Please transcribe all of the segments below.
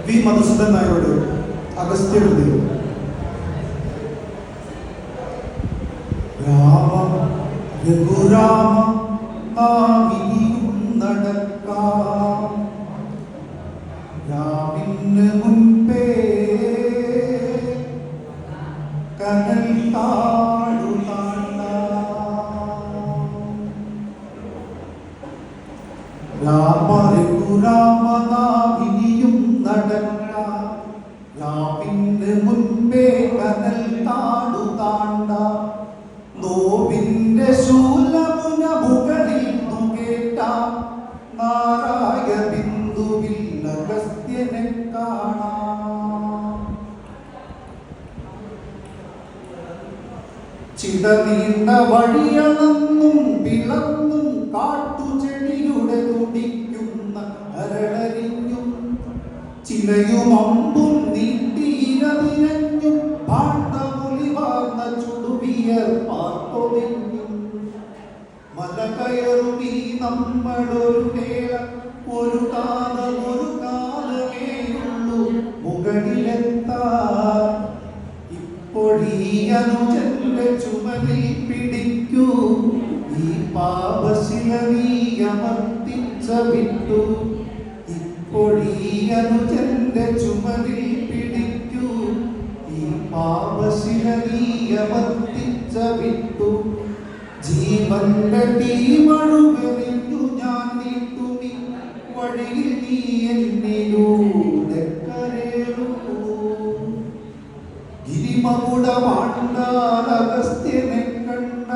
V Madhusudan നായരുടെ അഗസ്ത്യകൃതി. രാമ രഘുരാമ നാമിനിയും നടക്കാം, രാമിന് മുൻപേ കനൽ താഴു രാമ രഘുരാമ നാമിനിയും നടക്കാം, രാമിന് മുൻപേ കനൽ താഴു താണ്ട, നോവിന്റെ ശൂലമുന മുകളിൽ കേട്ട നാരായ ബിന്ദുവിൽ അഗസ്ത്യനെ കാണാം. ചിടനീണ്ട വഴിയളന്നും വിളന്നും കാട്ടുചെടിയുടെ തുടിക്കുന്ന അരളരിഞ്ഞും ചിലയും അമ്പും നീട്ടിയിരതിരഞ്ഞും പാണ്ഡമുലി വാർന്ന ചുടുവിയർ പാർക്കൊതിഞ്ഞും മല കയറുമീ നമ്മളൊരു വേള ഒരു കാലമേയുള്ളൂ മുകളിലെത്താൻ. ഇപ്പോഴീ അനുജന്റെ ചുമലിൽ പിടിക്കൂ, ഈ പാപശില നീ അമർത്തിച്ച വിട്ടു. ഇപ്പോഴീ അനുജന്റെ ചുമലിൽ പിടിക്കൂ, ഈ പാപശില നീ അമർത്തിച്ച വിട്ടു. ജീവന്റെ തീമഴുകറിഞ്ഞു ഞാൻ നീട്ടുമി വഴിയിൽ നീ എന്നിലൂടെ കരേറൂ. ഗിരിമകുടമാണ്ടാൽ അഗസ്ത്യനെ കണ്ട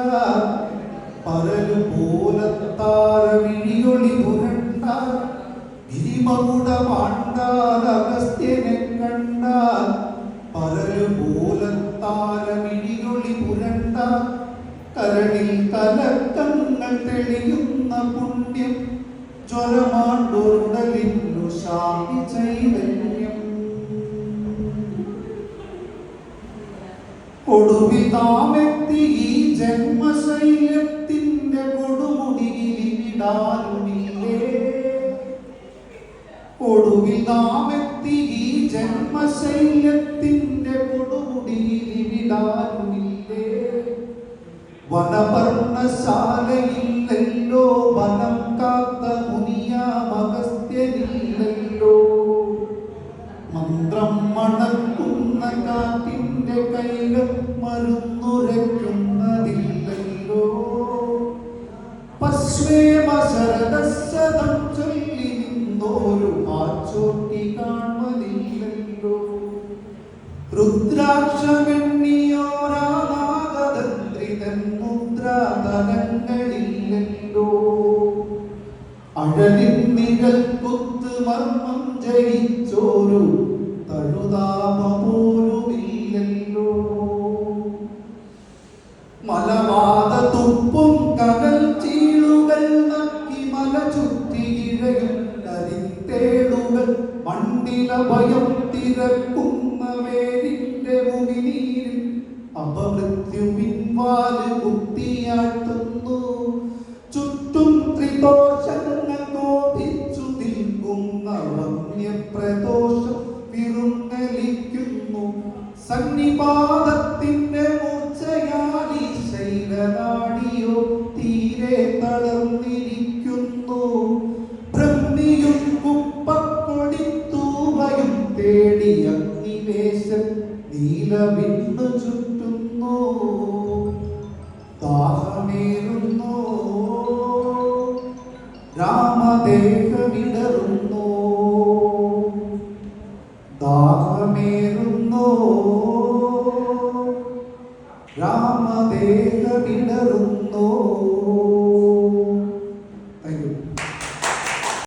പരലു പോലത്താര വിഴിയൊളി പുരണ്ട. ഗിരിമകുടമാണ്ടാൽ അഗസ്ത്യനെ കണ്ട പരലു പോലത്താര വിഴിയൊളി പുരണ്ട. കരളിൽ കലക്കങ്ങൾ തെളിയുന്ന പുണ്യം ജ്വരമാണ്ടോരുടലിന്നു ശാന്തി ചൈതന്യം. ഒടുവിൽ നാമെത്തി ഈ ജന്മശൈലത്തിന്റെ കൊടുമുടിയിലിടാനുമില്ലേ. ഒടുവിൽ നാമെത്തി ഈ ജന്മശൈലത്തിന്റെ കൊടുമുടിയിലിടാനുമില്ലേ. വനപർണശാലയില്ലല്ലോ വനം കാത്ത മുനിയാമഗസ്ത്യനില്ലല്ലോ. മന്ത്രം മണക്കുന്ന കാറ്റിന്റെ കൈകൾ മരുന്നുരയ്ക്കുന്നതില്ലല്ലോ. പശ്വേമശരദശതം ചൊല്ലി നിന്നോരു പാച്ചോട്ടി കാണുന്നില്ലല്ലോ. രുദ്രാക്ഷമെണ്ണിയോരാനാഗതന്ത്രിതന്മുദ്രാതലങ്ങളില്ലല്ലോ. അഴലിൻ നിഴൽ കുത്ത് മർമ്മം ജയിച്ചോരു തഴുതാപ പോലുമില്ലല്ലോ. മലവാത തുപ്പും കടൽ ചീളുകൾ നക്കി മല ചുറ്റിയിഴയും കരിന്തേളുകൾ മണ്ണില ഭയം തിരക്കുന്ന വേരിന്റെ മുകിനീരിൽ അപമൃത്യുവിൻവാല് കുത്തിയാട്ടുന്നു. ചുറ്റും ത്രിദോഷങ്ങൾ കോപിച്ചു നിൽക്കുന്ന വന്യപ്രദോഷം വിറുങ്ങലിക്കുന്നു. സന്നിപാതത്തിന്റെ മൂർച്ചയാലി ശൈലനാടിയോ തീരെ തളർന്നിരിക്കുന്നു. ബ്രഹ്മിയും കുപ്പക്കൊടിത്തൂവയും തേടി അഗ്നിവേശം നീലവിണ്ണു ചുറ്റുന്നു. ദാഹമേറുന്നു, രാമദേഹമിടറുന്നു. ദാഹമേറുന്നു, രാമദേഹമിടറുന്നു.